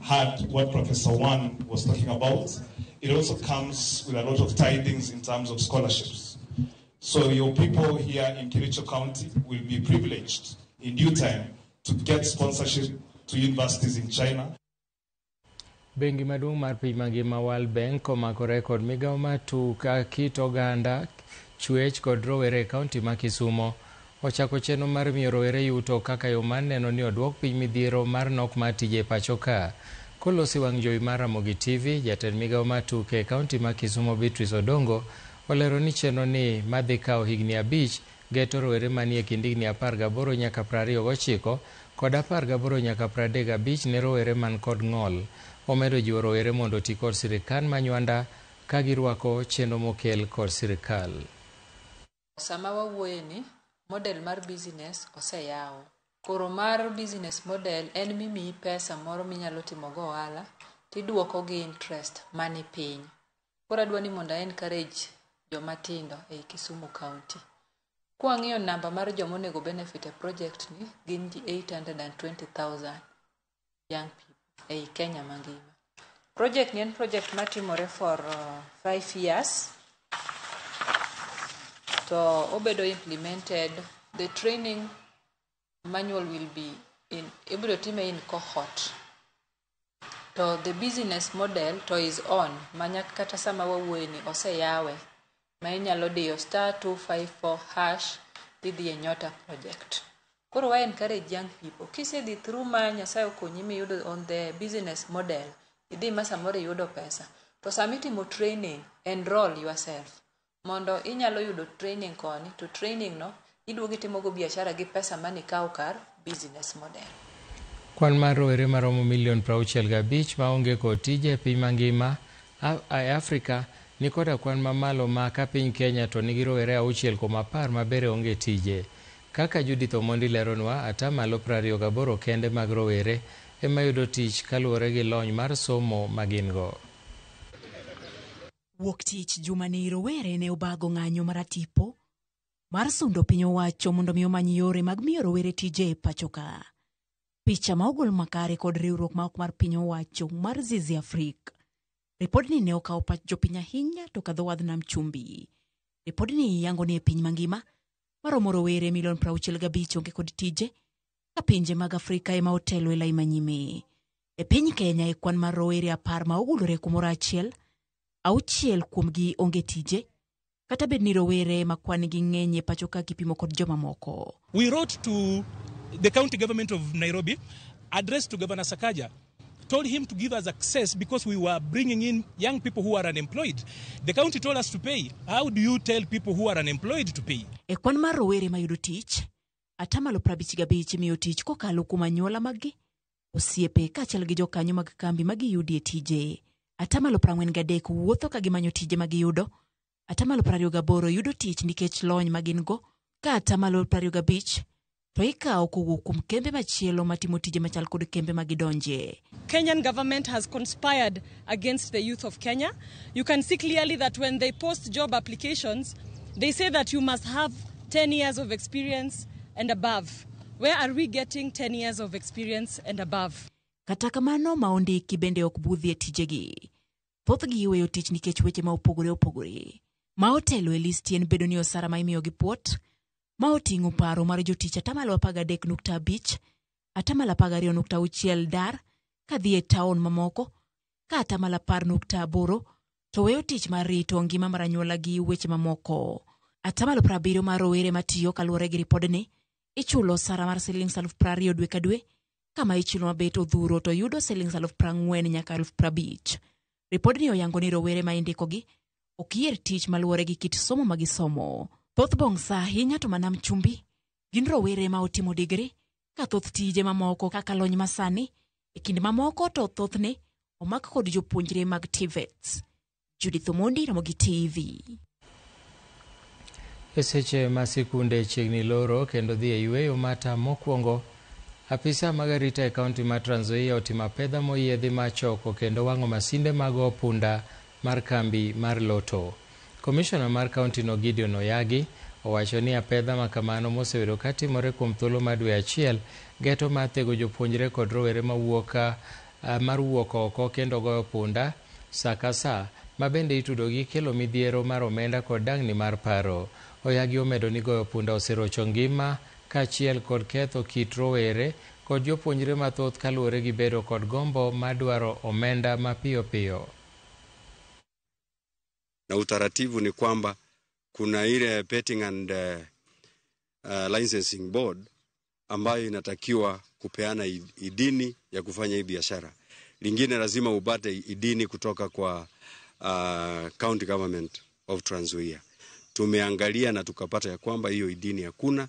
[SPEAKER 10] heard what Professor Wan was talking about, it also comes with a lot of tidings in terms of scholarships. So your people here in Kericho County will be privileged in due time to get sponsorship to universities in China.
[SPEAKER 1] Bengi maduong' mar piny mangima World Bank omako rekod migawo mar tuka kit oganda, chwech kod rowere e kaunti ma Kisumo. Ochako chenro mar miyo rowere yuto kaka yo mar neno ni odwok piny midhiero mar nok mar tije pacho ka. Kolosi wang' jowi mar Ramogi TV, jatend migawo mar tuke e kaunti ma Kisumo Beatrice Odongo olero ni chenro ni madhi kawo higni 5 geto rowere manie kind higni 18 nyaka 29 kod 18 nyaka 35 ne rowere man kod ng'ol. Omedo jiwo rowere mondo ti kod sirikal manywanda ka girwako chenro mokel kod sirikal.
[SPEAKER 12] Sama wawuoye ni model mar business oseyaw. Koro mar business model en mimiyi pesa moro minyalo timo go ohala tiduoko gi interest mani piny. Koro adwa ni mondo encourage joma tindo e Kisumu County. Kwa ng'iyo namba mar joma onego benefit e project ni gin ji 820,000 young people e Kenya mangima. Project ni en project matimore for 5 years. To obedo implemented. The training manual will be ibiro time in cohort. To the business model to is on. Manyak kata sama wawuoye ni oseyawe. Ma inyalo diyo *254# tidhi e Nyota project. Koro wa encourage young people. Kisedhi through ma Nyasaye okonyi miyudo on the business model, idhi ma samoro yudo pesa. To sama itimo training, enroll yourself. Mondo inyalo yudo training koni, to training no iduogi timo go biashara gi pesa mani kawo kar business model.
[SPEAKER 1] Kwan mar rowere maromo 65 ma onge kod tije e piny mangima Afrika ni koda kwan mamalo ma ka piny Kenya to nigi rowere 6.10 mabere onge tije. Kaka Judith Omondi leronwa, atamalo 28 kende mag rowere ema yudo tich kaluwore gi lony mar somo magin go.
[SPEAKER 13] Wuok tich jumani rowere ne obago ng'anyo maratipo mar sundo piny owacho mondo mi omany yore mag miyo rowere tije e pachoka. Picha ma ogol makare kod riwruok ma ok mar piny owacho mar Zizi Afrika. Ripodni ne okawo pach jopiny ahinya to kadho wadh nam chumbi. Ripodni yango ni e piny mangima maromo rowere 65 onge kod tije ka pinje mag Afrika ema otelo e lai manyime. E piny Kenya e kwan mar rowere 10 ma ogulore kumoro achiel, 6 kuomgi onge tije, kata bed ni rowere ma kwan gi ng'eny e pachoka kipimo kod joma moko.
[SPEAKER 15] We wrote to the county government of Nairobi, addressed to Governor Sakaja, told him to give us access because we were bringing in young people who are unemployed. The county told us to pay. How do you tell people who are unemployed to pay?
[SPEAKER 13] E kwan mar rowere ma yudo tich, atamalo 55 miyo tich kokalo kuom anyuola maggi, osiepe kaachiel gi jokanyo mag kambi magiyudie tije. Atamalo 43 wuotho ka gimanyo tije magiyudo. Atamalo 28 yudo tich nikech lony magin go, ka atamalo 25 to ikawo kowuok kuom kembe machielo matimo tije machal kod kembe magidonje.
[SPEAKER 16] Kenyan government has conspired against the youth of Kenya. You can see clearly that when they post job applications, they say that you must have 10 years of experience and above. Where are we getting 10 years of experience and above?
[SPEAKER 13] Kata kamano maondiki bende ok budhie tijegi. Thothgi iweyo tich nikech weche ma opogore. Ma otelo e listi en bedo ni osara ma imiyo gi puot, ma oting'o paro mar jotich atamalo 13.5, atamalo 12.6 dar, ka dhi e taon mamoko, ka atamalo 10.8, to weyo tich mar rito ngima mar anyuola gi weche mamoko. 70% mar rowere matiyo kaluwore gi ripodni ichulo osara mar Sh20,000 dwe ka dwe, kama ichulo mabet odhuro to yudo Sh40,000 nyaka Sh50,000. Ripodni oyango ni rowere ma indikogi ok yier tich maluwore gi kit somo magisomo. Thoth bongsa ahinya to manam chumbi gin rowere ma otimo digri, ka thoth tije mamoko kaka lony masani, e kind mamoko to thothne omak kod jopuonjre mag TVETs. Judith Omondi, Ramogi TV.
[SPEAKER 1] Eseche ma sikunde chiegni loro kendo dhi e yweyo mata mokwongo, apisa mag arita e kaunti ma Trans Nzoia otimo pedha moyiedhi machoko kendo wang'o masinde mag opunda mar kambi mar Loto. Komishona mar kaunti no Gideon Oyagi owacho ni apedha makamano mosebedo katimore kuom thuolo mar dwe achiel geto mathego jopuonjre kod rowere mar wuok oko kendo goyo punda saa ka saa, ma bende itudo gi kelo midhiero mar omenda kod dang'ni mar paro. Oyagi omedo ni goyo punda oserocho ngima kaachiel kod ketho kit rowere kod jopuonjre mathoth kaluwore gi bedo kod gombo madwaro omenda mapiyo piyo.
[SPEAKER 17] Na utaratibu ni kwamba kuna ile Betting and Licensing Board ambayo inatakiwa kupeana idini ya kufanya hii biashara. Lingine lazima upate idini kutoka kwa County Government of Trans Nzoia. Tumeangalia na tukapata ya kwamba hiyo idini hakuna,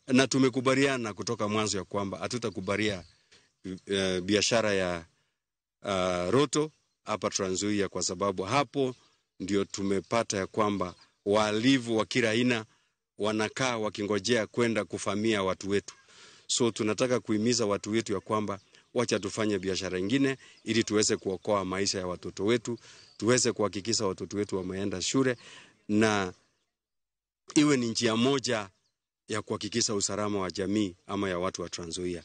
[SPEAKER 17] na tumekubaliana kutoka mwanzo ya kwamba hatutakubalia biashara ya Roto hapa Trans Nzoia, kwa sababu hapo ndio tumepata ya kwamba walivu wa kila aina wanakaa wakingojea kwenda kufamia watu wetu. So tunataka kuhimiza watu wetu ya kwamba wacha tufanye biashara nyingine ili tuweze kuokoa maisha ya watoto wetu, tuweze kuhakikisha watoto wetu wameenda shule, na iwe ni njia moja ya kuhakikisha usalama wa jamii ama ya watu wa Trans Nzoia.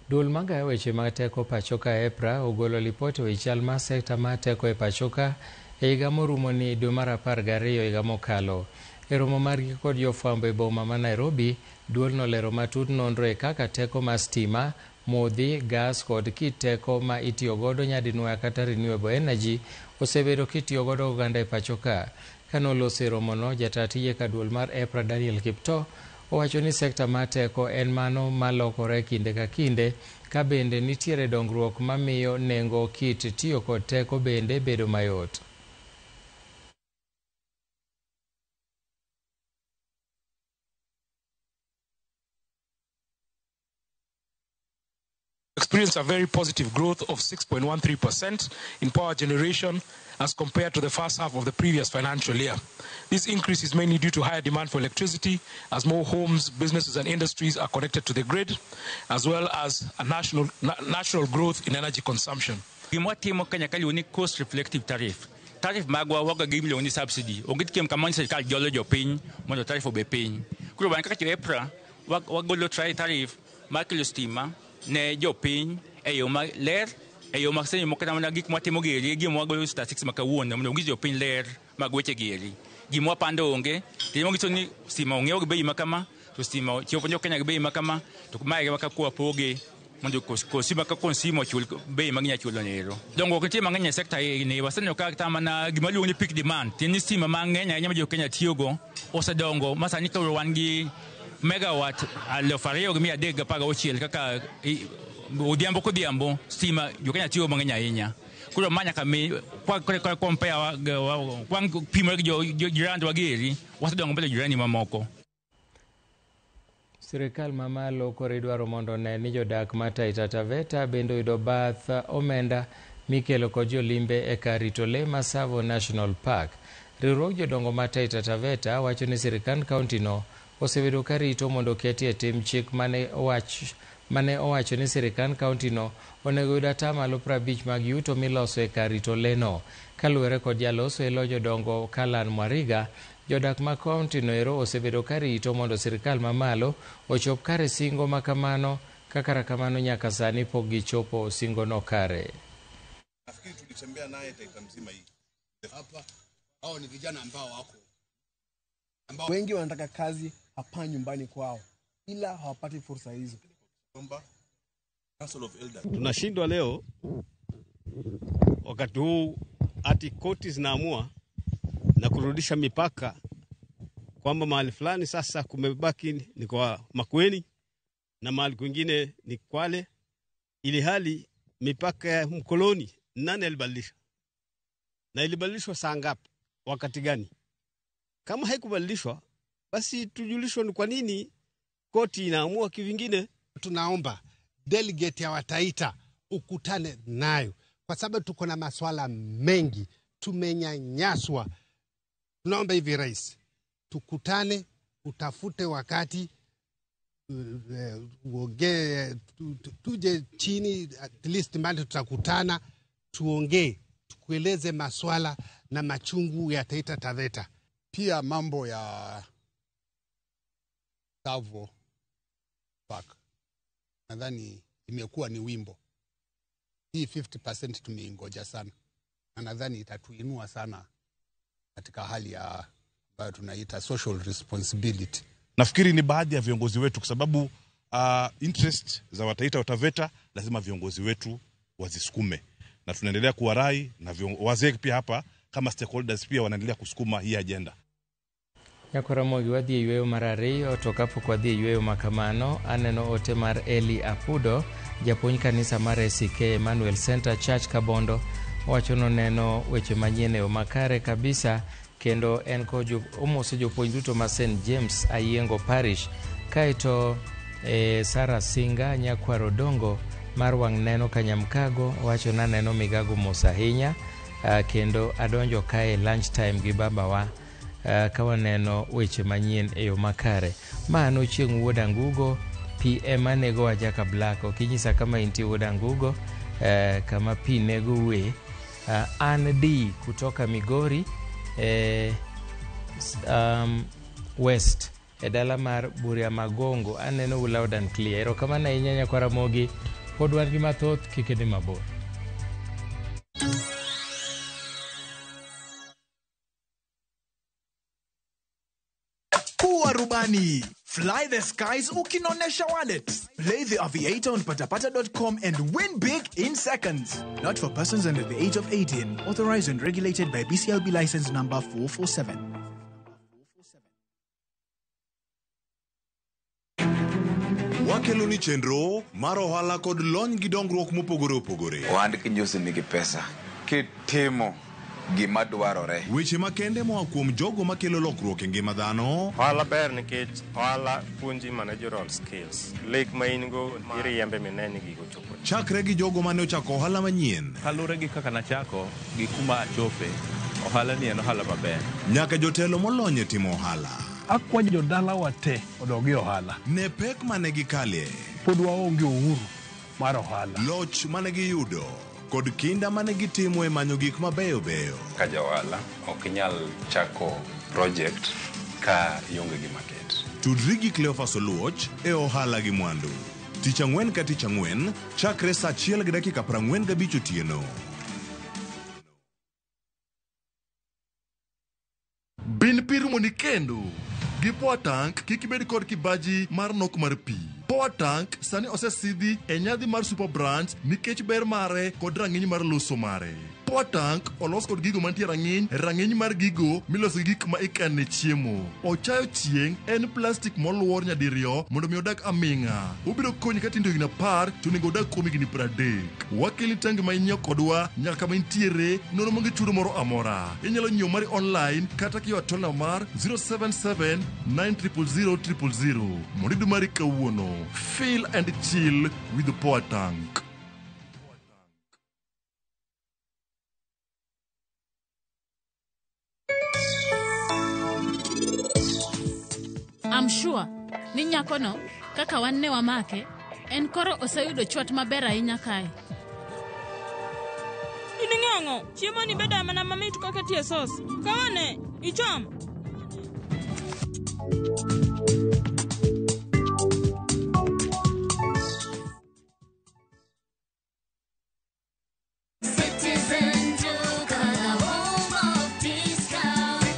[SPEAKER 1] Duol maga weche mag teko pachoka EPRA ogolo ripoti e chal mar sekta mar teko e pachoka e higa morumo ni dwe mar 12 higa mokalo. E romo margi kod jofwambo e boma ma Nairobi, duol nolero matut nonro e kaka teko mar stima, modhi, gas kod kit teko ma itiyo godo nyadinwoya kata renewable energy osebedo kitiyo godo oganda e pachoka. Kanoloso e romono, jata tije ka duol mar EPRA Daniel Kipto owacho ni sekta mar teko en mano malokore kinde ka kinde, ka bende nitiere dongruok mamiyo nengo kit tiyo kod teko bende bedo mayot.
[SPEAKER 18] Experienced a very positive growth of 6.13% in power generation as compared to the first half of the previous financial year. This increase is mainly due to higher demand for electricity as more homes, businesses and industries are connected to the grid, as well as a natural growth in energy consumption.
[SPEAKER 19] Gimwatimo Kenya kali uni cost reflective tariff. Tariff magwa waga gimlo uni subsidy. Ogit kiem kamani serikal jolo jo piny mondo tariff obe piny. Kuro ban kaka EPRA wagolo try tariff makilo stima ne jo piny e yo ma ler, e yo maksenyo mokata mana gik mwatimo geri, gimo wagolo statistics makawuono mondo gizo piny ler mag weche geri. Gimo wapando onge, timo giso ni stima ong'iew gi bei makama, to stima chiopo nyo Kenya gi bei makama, to mae maka kuwa poge mondo kosima ka konsimo chul bei mang'enya chulo nero. Dongo nitie mang'eny e sekta ni wasenyo kaka mana gima luongo ni peak demand. Tieni stima mang'eny ahinya ma jo Kenya tiyogo osedongo masani ka wan gi megawatt 2,316 kaka odhiambo kodhiambo stima jo Kenya tiyo mang'eny ahinya. Kuro manya kami kwa compare kwang pimo gi jirani wageri wasedongo mbele jirani mamoko.
[SPEAKER 1] Sirikal mamalo koro idwaro mondo ne ni jodak ma Taita Taveta bende oyudo bath omenda mikelo kod jolimbe e kar rito le ma Tsavo National Park. Riwruok jodongo ma Taita Taveta wacho ni sirikand kaunti no osebedo ka rito mondo ketie tim chik mane owacho ni sirikand kaunti no onego yud atamalo 50 mag yuto miloso e kar rito le no. Kaluwore kod jaloso e lo jodongo Kalan Mwariga, jodak ma kaunti no ero osebedo ka rito mondo sirikal mamalo ochop kare singo makamano, kaka kamano nyaka sani pok gichopo singo no kare.
[SPEAKER 20] Nafikiri tulitembea naye Taita mzima hii. Hapa hao ni vijana ambao
[SPEAKER 21] wengi wanataka kazi hapa nyumbani kwao, ila hawapati fursa hizo.
[SPEAKER 20] Council of Elders.
[SPEAKER 22] Tunashindwa leo wakati huu
[SPEAKER 3] ati koti zinaamua na kurudisha mipaka kwamba mahali fulani sasa kumebaki ni kwa Makueni na mahali kwingine ni Kwale, ili hali mipaka ya mkoloni nani alibadilisha? Na ilibadilishwa saa ngapi? Wakati gani? Kama haikubadilishwa, basi tujulishwe ni kwa nini koti inaamua kivingine.
[SPEAKER 4] Tunaomba delegate ya Wataita ukutane nayo, kwa sababu tuko na maswala mengi, tumenyanyaswa. Tunaomba hivi rais, tukutane, utafute wakati, tuje chini, at least mbali tutakutana, tuongee, tukueleze maswala na machungu ya Taita Taveta.
[SPEAKER 6] Pia mambo ya Tsavo Park, nadhani imekuwa ni wimbo. Hii 50% tumeingoja sana, na nadhani itatuinua sana katika hali ya ambayo tunaita social responsibility.
[SPEAKER 20] Nafikiri ni baadhi ya viongozi wetu, kwa sababu interest za Wataita Taveta lazima viongozi wetu wazisukume, na tunaendelea kuwarai na wazee pia hapa kama stakeholders pia wanaendelea kusukuma hii agenda.
[SPEAKER 1] Nyakoromogi wadhi yweyo mar ariyo, to kapok wadhi yweyo makamano, aneno ote mar Eli Apudo, japuonj kanisa mar ACK Emmanuel Center Church Kabondo, wachono neno weche manyien e yo makare kabisa, kendo en ko omoso jopuonj duto ma St James Ayengo Parish. Kaito Sara Singa Nyakwaro Dongo mar wang' neno Kanyamkago wacho na neno migago mos ahinya, kendo adonjo kae lunch time gi babawa kawaneno weche manyien e yo makare. Mano chieng' Wuod Angugo, PM anego wajaka Black. Okinyisa kama inti Wuod Angugo, kama pi nego we. Ann D kutoka Migori West edala mar Buria Magongo, aneno loud and clear. Ero kama na inyanya kwa Ramogi, pod wan gi mathoth kikeni mabor.
[SPEAKER 7] Kuwa rubani, fly the skies ukinonesha wallet. Play the aviator on patapata.com and win big in seconds. Not for persons under the age of 18. Authorized and regulated by BCLB license number 447.
[SPEAKER 22] Wakeloni chenro mar ohala kod lony gi dongruok mopogore opogore.
[SPEAKER 23] Ohand kinyosi nigi pesa kitimo gima dwarore.
[SPEAKER 22] Weche makende moa kuom jogo makelo lokruok e ngima dhano.
[SPEAKER 24] Ohala ber nikech ohala puonji managerial skills. Lek ma in go iriembe mineni gigo chopo.
[SPEAKER 22] Chakre gi jogo mane ochako ohala manyien.
[SPEAKER 25] Kalure gi kaka nachako gi kuma achope, ohala ni en ohala maber.
[SPEAKER 22] Nyaka jotelo molony e timo ohala.
[SPEAKER 21] Akwajo jodala wate odogi ohala.
[SPEAKER 22] Ne pek mane gikalie.
[SPEAKER 21] Pod waonge uhuru mar ohala.
[SPEAKER 22] Loch mane giyudo kod kinda mane gitimo e manyo gik mabeyo beyo.
[SPEAKER 23] Ka jaohala ok inyal chako project ka ionge gi market.
[SPEAKER 22] Tudri gi Cleophas Oluoch e ohala gi mwandu. Tich Ang'wen ka Tich Ang'wen chakre saa 1:45 otieno.
[SPEAKER 26] Bin pirumo ni kendo gi Power Tank kikibedi kod kibaji mar nok mar pi. Power Tank sani osesidhi e nyadhi mar Super Brands nikech ber mare kod rang'iny mar loso mare. Power Tank olos kod gigo mantie rang'iny mar gigo miloso gik ma ikane chiemo. Ochayo chieng' en plastic moluor nyadiriyo mondo mi odak aming'a. Obiro konyi ka tindo higni 10 to nego odak kuom higni 30. Wakeli tangi ma inyiewo kodwa nyaka kama intiere nono monge chudo moro amora. Inyalo nyiewo mari online kata kiyo atolna mar 077 900 000. Moridu mari kawuono. Feel and chill with the Power Tank.
[SPEAKER 29] I'm sure ni nyakono kaka wanne wamake en koro oseyudo chwat maber ahinya kae.
[SPEAKER 30] Ining'ang'o, chiemo ni beda mana mamit kaka tie sos. Kaone, icham.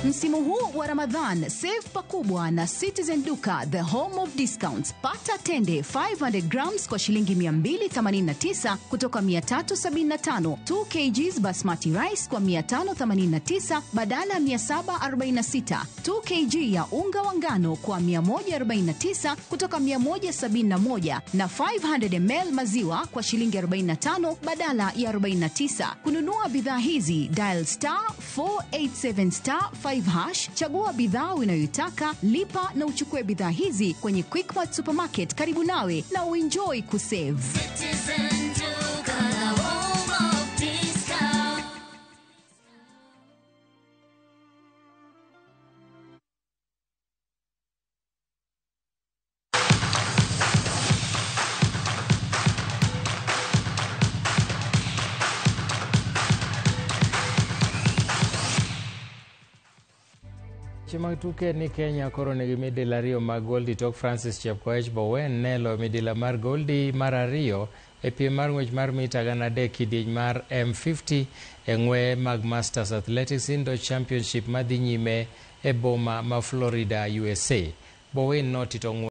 [SPEAKER 13] Msimu huu wa Ramadhani
[SPEAKER 2] Ramadhan, save pakubwa na Citizen Duka, the home of discounts. Pata tende 500 grams kwa shilingi 289 kutoka 375, 2 kgs basmati rice kwa 589 badala ya 746, 2 kg ya unga wa ngano kwa 149 kutoka 171 na 500 ml maziwa kwa shilingi 45 badala ya 49. Kununua bidhaa hizi, dial *487*5#, chagua bidhaa unayoitaka, lipa na uchukue bidhaa hizi kwenye Quickmart Supermarket karibu nawe na uenjoy kusave.
[SPEAKER 5] Citizen Duka, the home of discount.
[SPEAKER 1] Chimag tuke ni Kenya koro nigi midila ariyo mag Goldi tok Francis Chepkoech Bowen nelo midila mar Goldi mar ariyo e piem mar ng'wech mar mita 300 kidieny mar M50 e ng'we mag Masters Athletics Indoor Championship madhi nyime e boma ma Florida, USA. Bowen notito